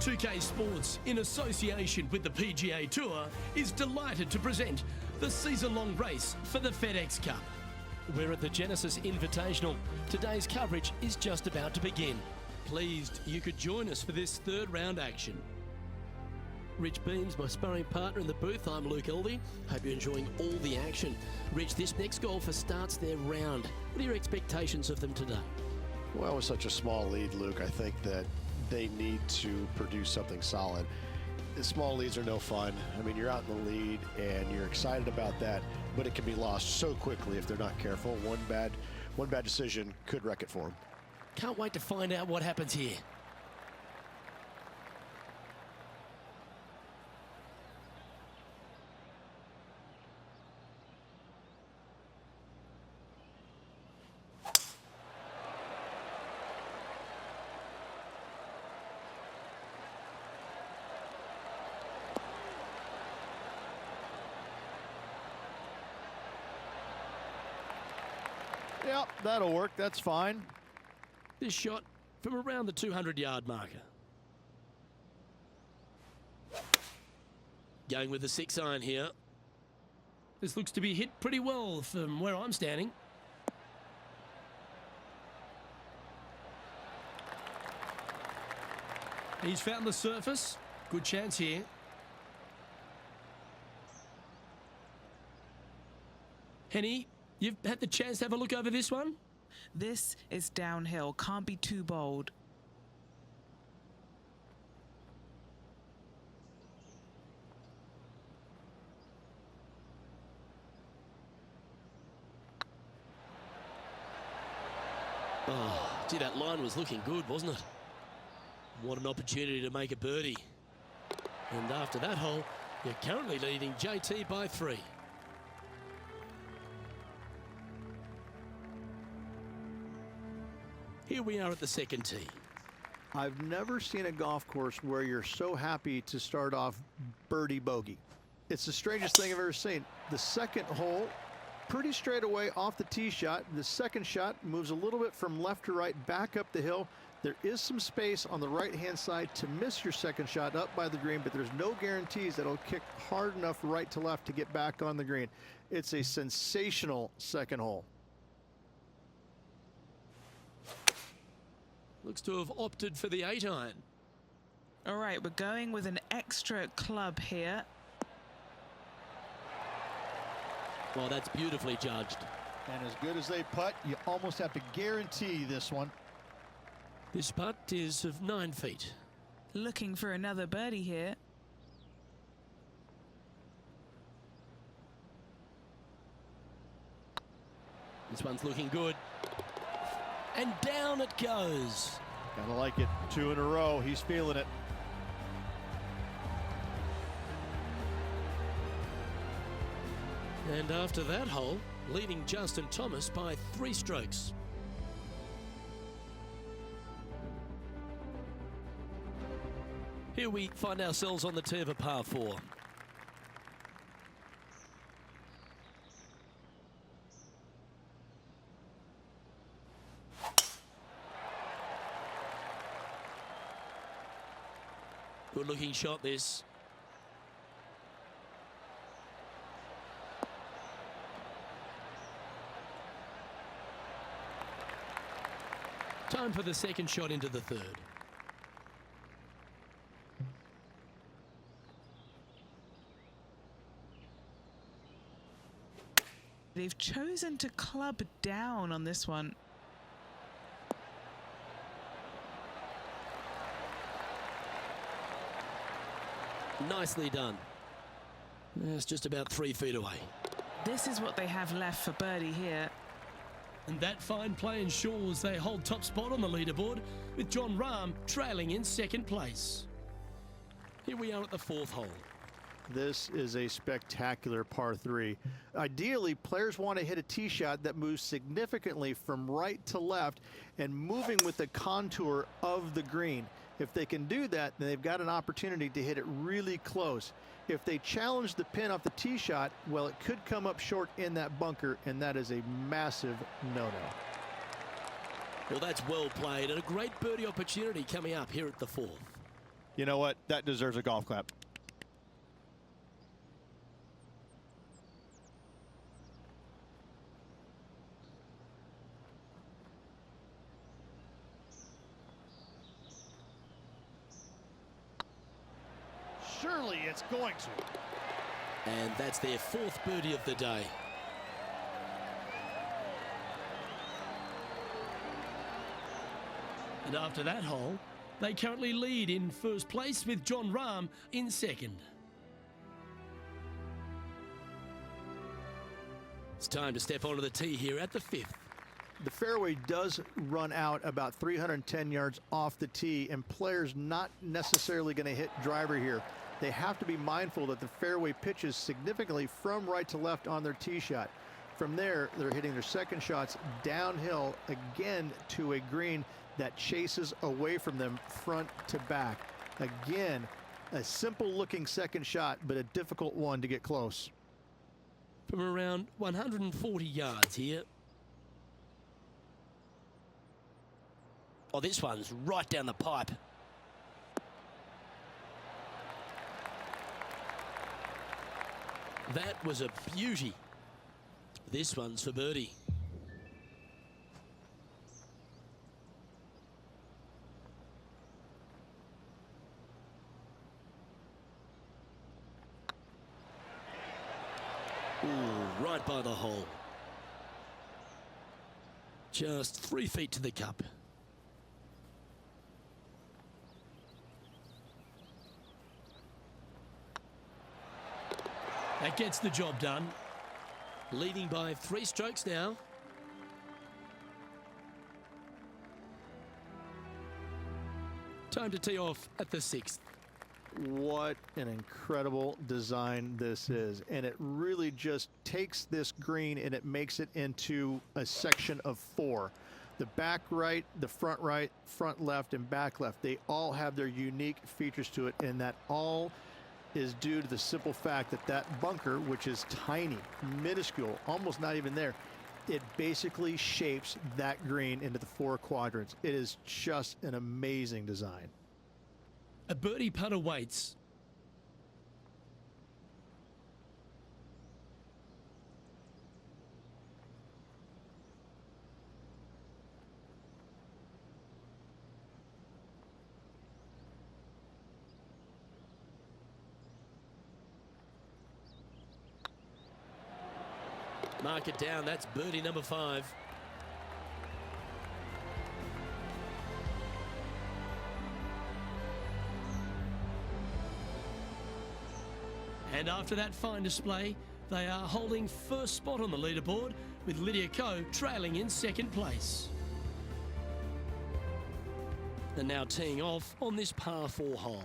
2K Sports, in association with the PGA Tour, is delighted to present the season-long race for the FedEx Cup. We're at the Genesis Invitational. Today's coverage is just about to begin. Pleased you could join us for this third round action. Rich Beams, my sparring partner in the booth. I'm Luke Elvey. Hope you're enjoying all the action. Rich, this next golfer starts their round. What are your expectations of them today? Well, with such a small lead, Luke, I think that they need to produce something solid. The small leads are no fun. I mean, you're out in the lead and you're excited about that, but it can be lost so quickly if they're not careful. One bad decision could wreck it for them. Can't wait to find out what happens here. Yep, that'll work. That's fine. This shot from around the 200-yard marker. Going with the 6-iron here. This looks to be hit pretty well from where I'm standing. He's found the surface. Good chance here. Henny, you've had the chance to have a look over this one? This is downhill. Can't be too bold. Oh, gee, that line was looking good, wasn't it? What an opportunity to make a birdie. And after that hole, you're currently leading JT by 3. Here we are at the second tee. I've never seen a golf course where you're so happy to start off birdie bogey. It's the strangest thing I've ever seen. The second hole, pretty straight away off the tee shot. The second shot moves a little bit from left to right, back up the hill. There is some space on the right-hand side to miss your second shot up by the green, but there's no guarantees that it'll kick hard enough right to left to get back on the green. It's a sensational second hole. Looks to have opted for the 8-iron. All right, we're going with an extra club here. Well, that's beautifully judged. And as good as they putt, you almost have to guarantee this one. This putt is of 9 feet. Looking for another birdie here. This one's looking good. And down it goes. Gotta like it. 2 in a row. He's feeling it. And after that hole, leading Justin Thomas by 3 strokes. Here we find ourselves on the tee of a par 4. Good looking shot this. Time for the second shot into the third. They've chosen to club down on this one. Nicely done. It's just about 3 feet away. This is what they have left for birdie here. And that fine play ensures they hold top spot on the leaderboard, with John Rahm trailing in second place. Here we are at the 4th hole. This is a spectacular par 3. Ideally, players want to hit a tee shot that moves significantly from right to left and moving with the contour of the green. If they can do that, then they've got an opportunity to hit it really close. If they challenge the pin off the tee shot, well, it could come up short in that bunker, and that is a massive no-no. Well, that's well played, and a great birdie opportunity coming up here at the 4th. You know what? That deserves a golf clap. Surely it's going to. And that's their 4th birdie of the day. And after that hole, they currently lead in first place with John Rahm in 2nd. It's time to step onto the tee here at the 5th. The fairway does run out about 310 yards off the tee, and players not necessarily going to hit driver here. They have to be mindful that the fairway pitches significantly from right to left on their tee shot. From there, they're hitting their second shots downhill again to a green that chases away from them front to back. Again, a simple looking second shot, but a difficult one to get close. From around 140 yards here. Oh, this one's right down the pipe. That was a beauty. This one's for birdie. Ooh, right by the hole. Just 3 feet to the cup. That gets the job done. Leading by 3 strokes now. Time to tee off at the 6th. What an incredible design this is, and it really just takes this green and it makes it into a section of 4. The back right, the front right, front left, and back left, they all have their unique features to it, and that all is due to the simple fact that that bunker, which is tiny, minuscule, almost not even there, it basically shapes that green into the 4 quadrants. It is just an amazing design. A birdie putt awaits. Mark it down. That's birdie number 5. And after that fine display, they are holding first spot on the leaderboard with Lydia Ko trailing in 2nd place. And now teeing off on this par 4 hole.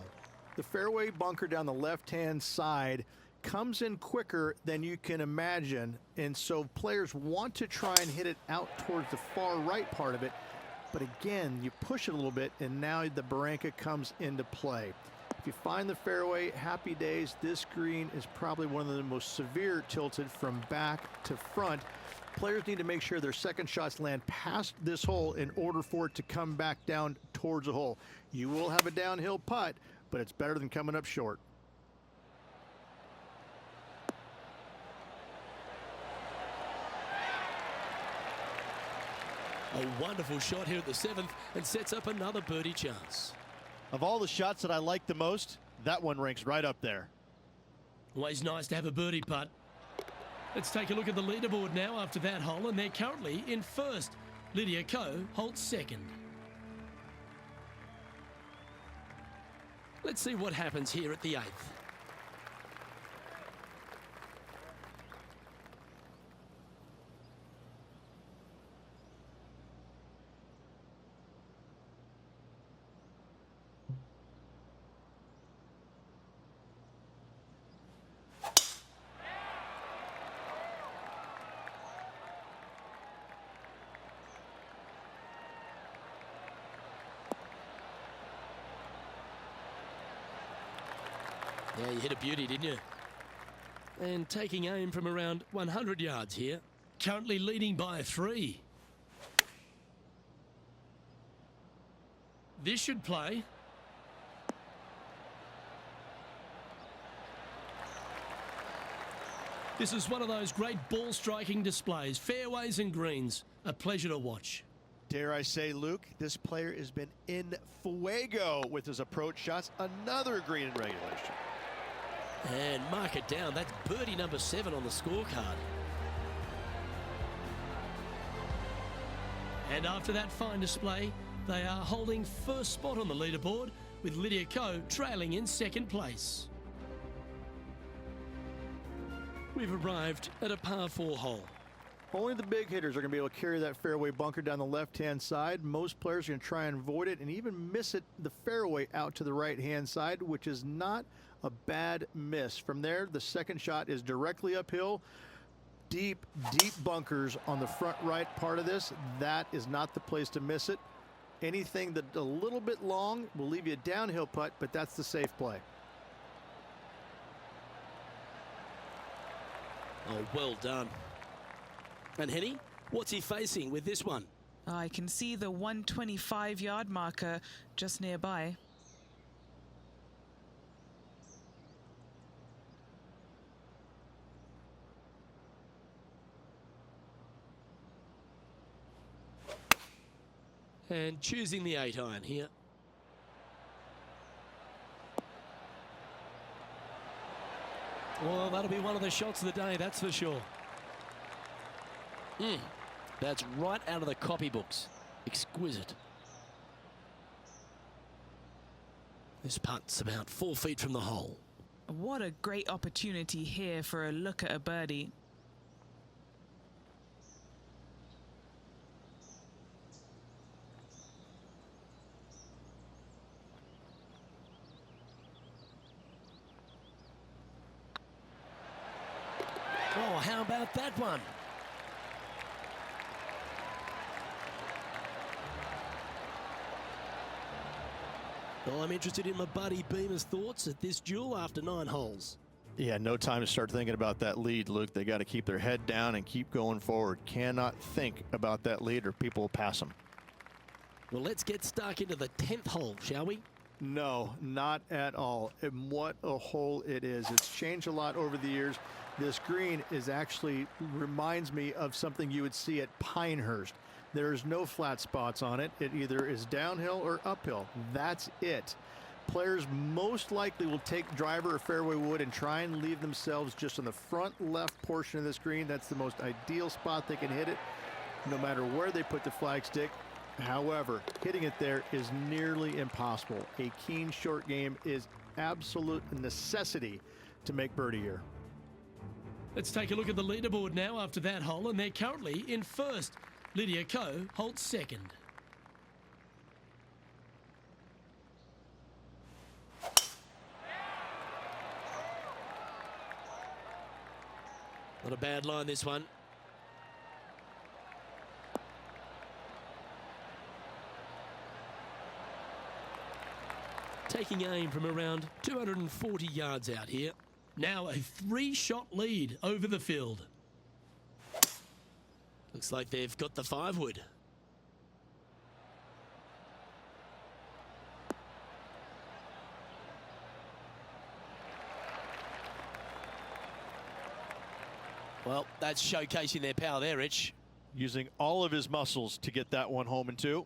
The fairway bunker down the left-hand side comes in quicker than you can imagine, and so players want to try and hit it out towards the far right part of it, but again, you push it a little bit and now the barranca comes into play. If you find the fairway, happy days. This green is probably one of the most severe tilted from back to front. Players need to make sure their second shots land past this hole in order for it to come back down towards the hole. You will have a downhill putt, but it's better than coming up short. A wonderful shot here at the 7th and sets up another birdie chance. Of all the shots that I like the most, that one ranks right up there. Always nice to have a birdie putt. Let's take a look at the leaderboard now after that hole, and they're currently in 1st. Lydia Ko holds 2nd. Let's see what happens here at the 8th. Yeah, you hit a beauty, didn't you? And taking aim from around 100 yards here. Currently leading by 3. This should play. This is one of those great ball striking displays. Fairways and greens. A pleasure to watch. Dare I say, Luke, this player has been in fuego with his approach shots. Another green in regulation. And mark it down. That's birdie number 7 on the scorecard. And after that fine display, they are holding first spot on the leaderboard with Lydia Ko trailing in second place. We've arrived at a par 4 hole. Only the big hitters are going to be able to carry that fairway bunker down the left-hand side. Most players are going to try and avoid it and even miss it the fairway out to the right-hand side, which is not a bad miss. From there, the second shot is directly uphill. Deep, deep bunkers on the front right part of this. That is not the place to miss it. Anything that a little bit long will leave you a downhill putt, but that's the safe play. Oh, well done. And Henny, what's he facing with this one? I can see the 125-yard marker just nearby. And choosing the 8-iron here. Well, that'll be one of the shots of the day, that's for sure. That's right out of the copybooks. Exquisite. This putt's about 4 feet from the hole. What a great opportunity here for a look at a birdie. Oh, how about that one? Well, I'm interested in my buddy Beamer's thoughts at this duel after 9 holes. Yeah, no time to start thinking about that lead, Luke. They got to keep their head down and keep going forward. Cannot think about that lead or people will pass them. Well, let's get stuck into the 10th hole, shall we? No, not at all. And what a hole it is. It's changed a lot over the years. This green is actually reminds me of something you would see at Pinehurst. There's no flat spots on it. It either is downhill or uphill. That's it. Players most likely will take driver or fairway wood and try and leave themselves just on the front left portion of this green. That's the most ideal spot they can hit it, no matter where they put the flag stick. However, hitting it there is nearly impossible. A keen short game is absolute necessity to make birdie here. Let's take a look at the leaderboard now after that hole, and they're currently in first. Lydia Ko holds second. Not a bad line, this one. Taking aim from around 240 yards out here. Now a 3-shot lead over the field. Looks like they've got the 5-wood. Well, that's showcasing their power there, Rich. Using all of his muscles to get that one home in 2.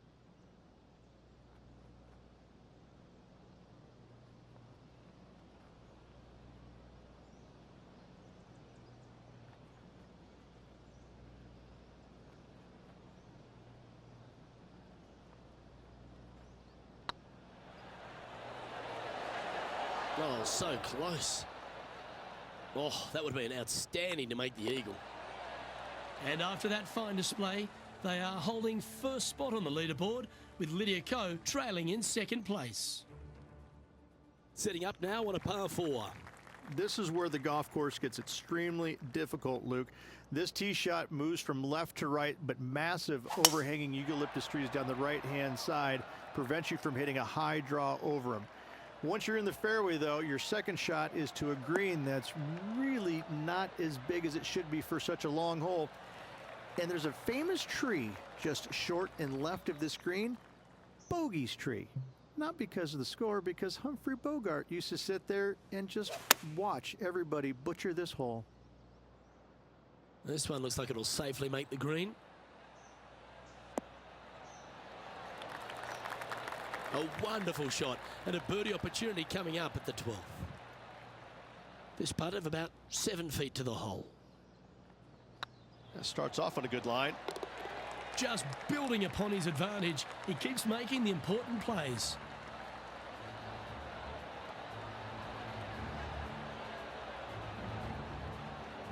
Oh, so close. Oh, that would have been outstanding to make the eagle. And after that fine display, they are holding first spot on the leaderboard with Lydia Ko trailing in second place. Setting up now on a par 4. This is where the golf course gets extremely difficult, Luke. This tee shot moves from left to right, but massive overhanging eucalyptus trees down the right-hand side prevents you from hitting a high draw over them. Once you're in the fairway, though, your second shot is to a green that's really not as big as it should be for such a long hole. And there's a famous tree just short and left of this green, Bogey's tree. Not because of the score, because Humphrey Bogart used to sit there and just watch everybody butcher this hole. This one looks like it'll safely make the green. A wonderful shot and a birdie opportunity coming up at the 12th. This putt of about 7 feet to the hole. That starts off on a good line. Just building upon his advantage, he keeps making the important plays.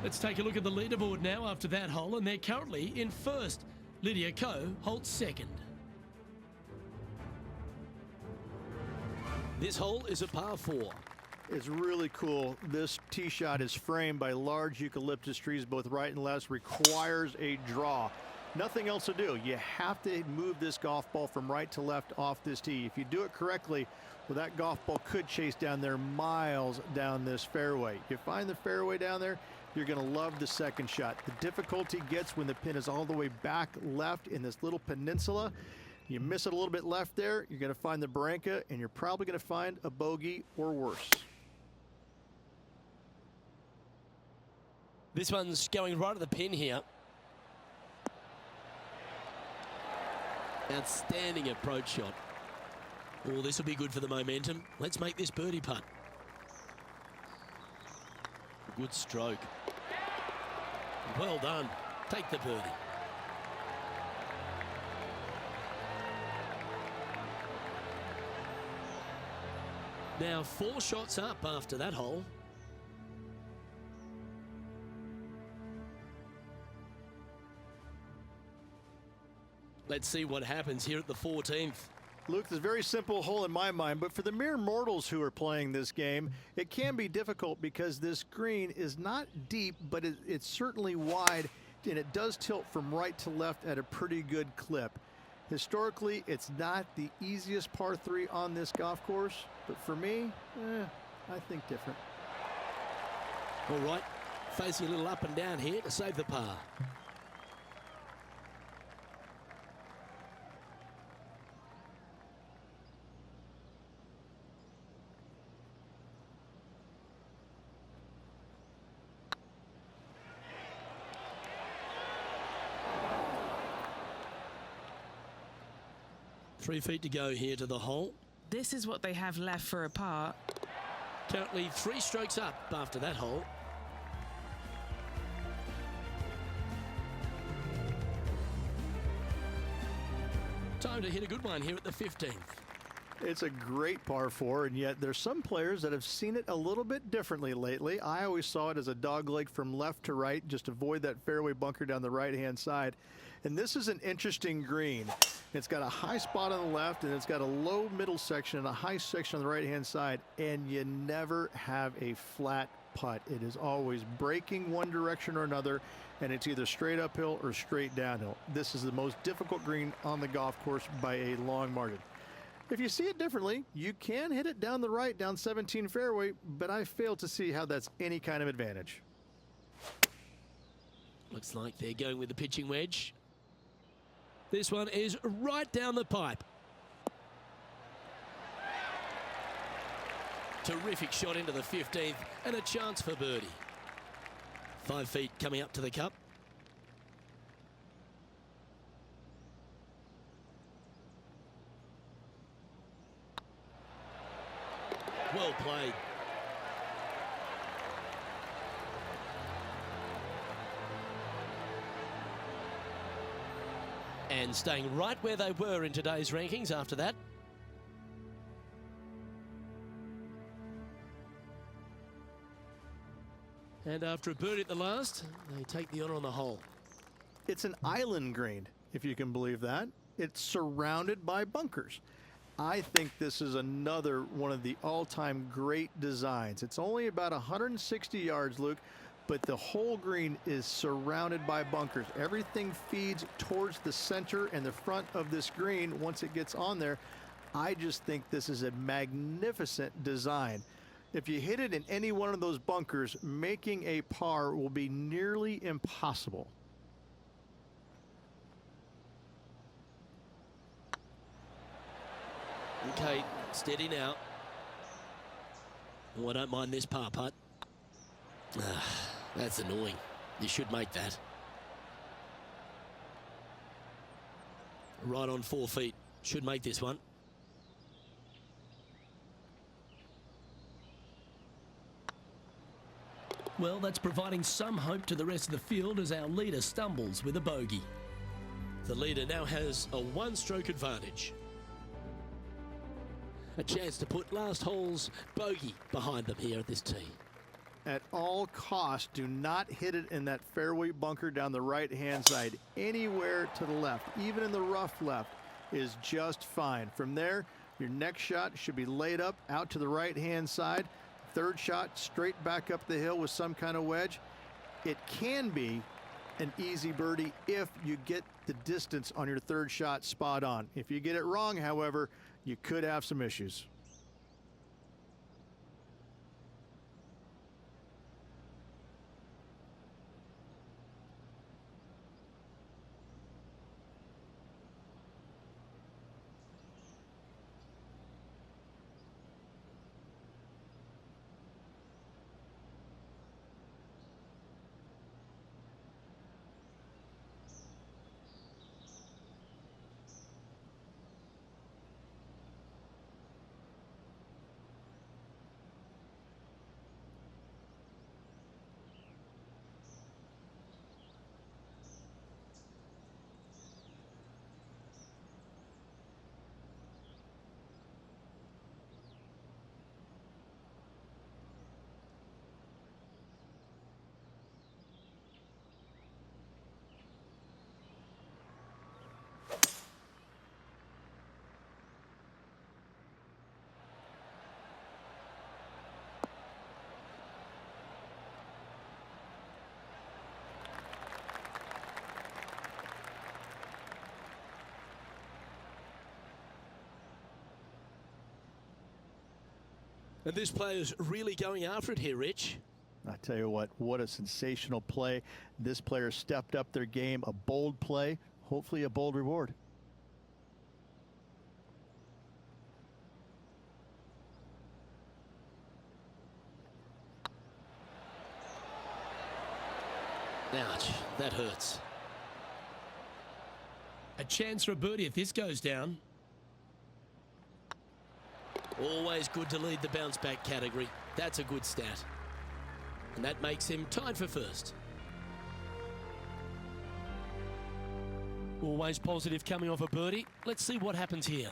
Let's take a look at the leaderboard now after that hole, and they're currently in first. Lydia Ko holds second. This hole is a par 4. It's really cool. This tee shot is framed by large eucalyptus trees, both right and left, requires a draw. Nothing else to do. You have to move this golf ball from right to left off this tee. If you do it correctly, well, that golf ball could chase down there miles down this fairway. You find the fairway down there, you're going to love the second shot. The difficulty gets when the pin is all the way back left in this little peninsula. You miss it a little bit left there, you're going to find the barranca, and you're probably going to find a bogey or worse. This one's going right at the pin here. Outstanding approach shot. Oh, this will be good for the momentum. Let's make this birdie putt. Good stroke. Well done. Take the birdie. Now 4 shots up after that hole. Let's see what happens here at the 14th. Luke, this is a very simple hole in my mind, but for the mere mortals who are playing this game, it can be difficult because this green is not deep, but it's certainly wide, and it does tilt from right to left at a pretty good clip. Historically, it's not the easiest par 3 on this golf course, but for me, I think different. All right, facing a little up and down here to save the par. Three feet to go here to the hole. This is what they have left for a par. Currently 3 strokes up after that hole. Time to hit a good one here at the 15th. It's a great par 4, and yet there's some players that have seen it a little bit differently lately. I always saw it as a dog leg from left to right, just avoid that fairway bunker down the right-hand side. And this is an interesting green. It's got a high spot on the left, and it's got a low middle section and a high section on the right-hand side, and you never have a flat putt. It is always breaking one direction or another, and it's either straight uphill or straight downhill. This is the most difficult green on the golf course by a long margin. If you see it differently, you can hit it down the right, down 17 fairway, but I fail to see how that's any kind of advantage. Looks like they're going with the pitching wedge. This one is right down the pipe. Terrific shot into the 15th and a chance for birdie. 5 feet coming up to the cup. Well played. And staying right where they were in today's rankings after that. And after a birdie at the last, they take the honour on the hole. It's an island green, if you can believe that. It's surrounded by bunkers. I think this is another one of the all-time great designs. It's only about 160 yards, Luke, but the whole green is surrounded by bunkers. Everything feeds towards the center and the front of this green once it gets on there. I just think this is a magnificent design. If you hit it in any one of those bunkers, making a par will be nearly impossible. Okay, steady now. Oh, I don't mind this par putt. That's annoying. You should make that. Right on 4 feet. Should make this one. Well, that's providing some hope to the rest of the field as our leader stumbles with a bogey. The leader now has a one-stroke advantage. A chance to put last hole's bogey behind them here at this tee. At all costs, do not hit it in that fairway bunker down the right-hand side. Anywhere to the left, even in the rough left, is just fine. From there, your next shot should be laid up out to the right-hand side. Third shot, straight back up the hill with some kind of wedge. It can be an easy birdie if you get the distance on your third shot spot on. If you get it wrong, however, you could have some issues. And this player's really going after it here, Rich. I tell you what a sensational play. This player stepped up their game. A bold play, hopefully a bold reward. Ouch, that hurts. A chance for a birdie if this goes down. Always good to lead the bounce back category. That's a good stat. And that makes him tied for first. Always positive coming off a birdie. Let's see what happens here.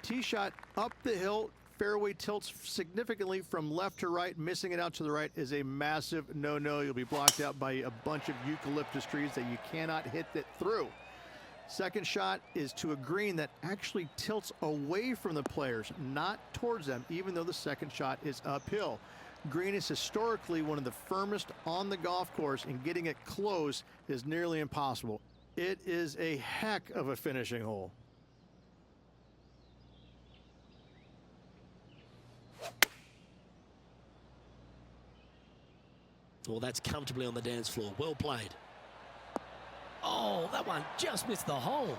Tee shot up the hill. Fairway tilts significantly from left to right. Missing it out to the right is a massive no-no. You'll be blocked out by a bunch of eucalyptus trees that you cannot hit it through. Second shot is to a green that actually tilts away from the players, not towards them, even though the second shot is uphill. Green is historically one of the firmest on the golf course, and getting it close is nearly impossible. It is a heck of a finishing hole. Well, that's comfortably on the dance floor. Well played. Oh, that one just missed the hole.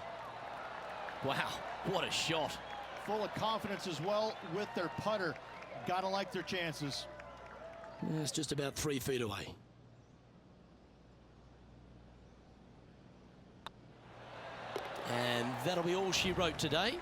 Wow, what a shot. Full of confidence as well with their putter. Gotta like their chances. It's just about 3 feet away. And that'll be all she wrote today.